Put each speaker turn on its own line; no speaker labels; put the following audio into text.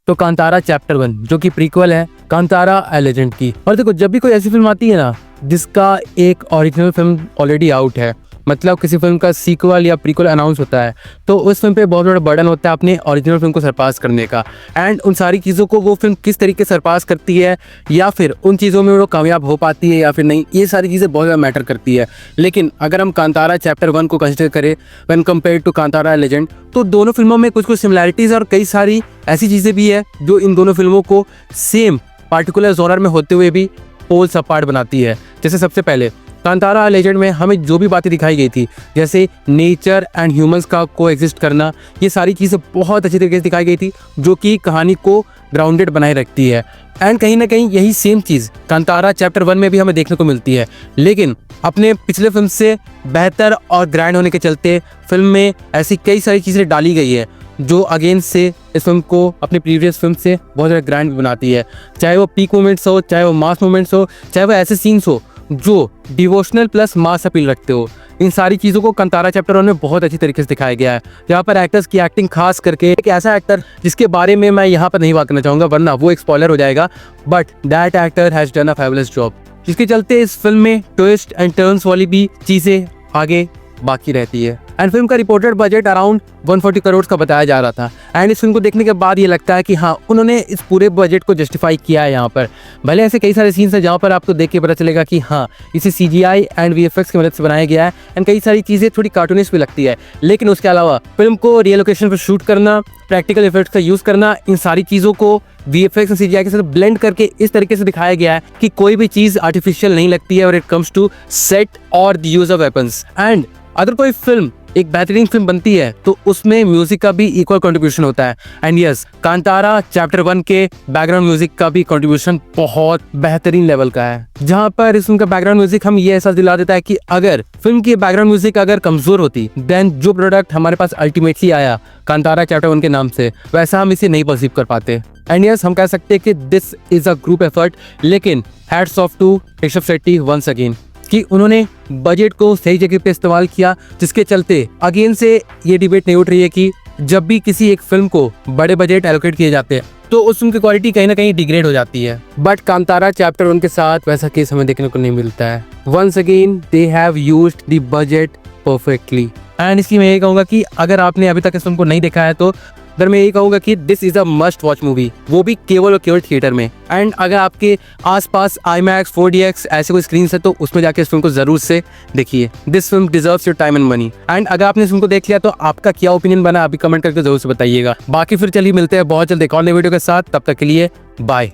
तो कांतारा चैप्टर 1 जो कि प्रीक्वल है कांतारा ए लेजेंड की। और देखो जब भी कोई ऐसी फिल्म आती है ना जिसका एक ओरिजिनल फिल्म ऑलरेडी आउट है, मतलब किसी फिल्म का सीक्वल या प्रीक्वल अनाउंस होता है, तो उस फिल्म पे बहुत बड़ा बर्डन होता है अपने ओरिजिनल फिल्म को सरपास करने का। एंड उन सारी चीज़ों को वो फिल्म किस तरीके से सरपास करती है या फिर उन चीज़ों में वो कामयाब हो पाती है या फिर नहीं, ये सारी चीज़ें बहुत ज़्यादा मैटर करती है। लेकिन अगर हम कांतारा चैप्टर 1 को कंसिडर करें when compare to Kantara legend, तो दोनों फिल्मों में कुछ कुछ सिमिलैरिटीज़ और कई सारी ऐसी चीज़ें भी है जो इन दोनों फिल्मों को सेम पार्टिकुलर जॉनर में होते हुए भी पोल्स अपार्ट बनाती है। जैसे सबसे पहले कांतारा लेजेंड में हमें जो भी बातें दिखाई गई थी, जैसे नेचर एंड ह्यूमंस का को एग्जिस्ट करना, ये सारी चीज़ें बहुत अच्छी तरीके से दिखाई गई थी जो कि कहानी को ग्राउंडेड बनाए रखती है। एंड कहीं ना कहीं यही सेम चीज़ कांतारा चैप्टर 1 में भी हमें देखने को मिलती है, लेकिन अपने पिछले फिल्म से बेहतर और ग्रैंड होने के चलते फिल्म में ऐसी कई सारी चीज़ें डाली गई है जो अगेन से इस फिल्म को अपने प्रीवियस फिल्म से बहुत ज़्यादा ग्रैंड बनाती है। चाहे वो पीक मोमेंट्स हो, चाहे वो मास मोमेंट्स हो, चाहे वो ऐसे सीन्स हो जो डिवोशनल प्लस मास अपील रखते हो, इन सारी चीज़ों को कांतारा चैप्टर 1 में बहुत अच्छी तरीके से दिखाया गया है। जहाँ पर एक्टर्स की एक्टिंग, खास करके एक ऐसा एक्टर जिसके बारे में मैं यहाँ पर नहीं बात करना चाहूँगा वरना वो एक स्पॉइलर हो जाएगा, but that actor has done a fabulous job, जिसके चलते इस फिल्म में ट्विस्ट एंड टर्न्स वाली भी चीज़ें आगे बाकी रहती है। एंड फिल्म का रिपोर्टेड बजट अराउंड 140 करोड़ का बताया जा रहा था। एंड इस फिल्म को देखने के बाद ये लगता है कि हाँ, उन्होंने इस पूरे बजट को जस्टिफाई किया है यहाँ पर। भले ऐसे कई सारे सीन्स हैं जहाँ पर आपको देख के पता चलेगा कि हाँ, इसे CGI एंड VFX की मदद से बनाया गया है। एंड कई सारी चीज़ें थोड़ी कार्टूनिश भी लगती है, लेकिन उसके अलावा फिल्म को रियल लोकेशन पर शूट करना, प्रैक्टिकल इफेक्ट्स का यूज़ करना, इन सारी चीज़ों को VFX और CGI के साथ ब्लेंड करके इस तरीके से दिखाया गया है कि कोई भी चीज़ आर्टिफिशियल नहीं लगती है और इट कम्स टू सेट और the use of weapons. And अगर कोई फिल्म एक बेहतरीन फिल्म बनती है तो उसमें म्यूजिक का भी इक्वल कंट्रीब्यूशन होता है। एंड यस, कांतारा चैप्टर 1 के बैकग्राउंड म्यूजिक का भी कंट्रीब्यूशन बहुत बेहतरीन लेवल का है, जहां पर इस फिल्म का बैकग्राउंड म्यूजिक हम ये एहसास दिला देता है कि अगर फिल्म की बैकग्राउंड म्यूजिक अगर कमजोर होती देन जो प्रोडक्ट हमारे पास अल्टीमेटली आया कांतारा चैप्टर 1 के नाम से, वैसा हम इसे नहीं परसीव कर पाते। एंड यस, हम कह सकते हैं कि this is a group effort, लेकिन hats off to Rishabh Shetty once again कि उन्होंने बजट को सही जगह पे इस्तेमाल किया, जिसके चलते अगेन से ये डिबेट नहीं उठ रही है कि जब भी किसी एक फिल्म को बड़े बजट एलोकेट किए जाते हैं तो उस फिल्म की क्वालिटी कहीं ना कहीं डिग्रेड हो जाती है। बट कांतारा चैप्टर 1 के साथ वैसा केस हमें देखने को नहीं मिलता है। Once again they have used the budget perfectly. And इसकी मैं ये कहूँगा कि अगर आपने अभी तक इस फिल्म को नहीं देखा है तो अगर मैं ये कहूँगा कि this is a must watch movie, वो भी केवल और केवल थिएटर में। एंड अगर आपके आसपास IMAX 4DX ऐसे कोई स्क्रीन है तो उसमें जाके इस फिल्म को जरूर से देखिए। This film deserves your time and money. And अगर आपने इस फिल्म को देख लिया तो आपका क्या ओपिनियन बना अभी कमेंट करके जरूर से बताइएगा। बाकी फिर चलिए मिलते हैं बहुत जल्द एक और नई वीडियो के साथ, तब तक के लिए बाय।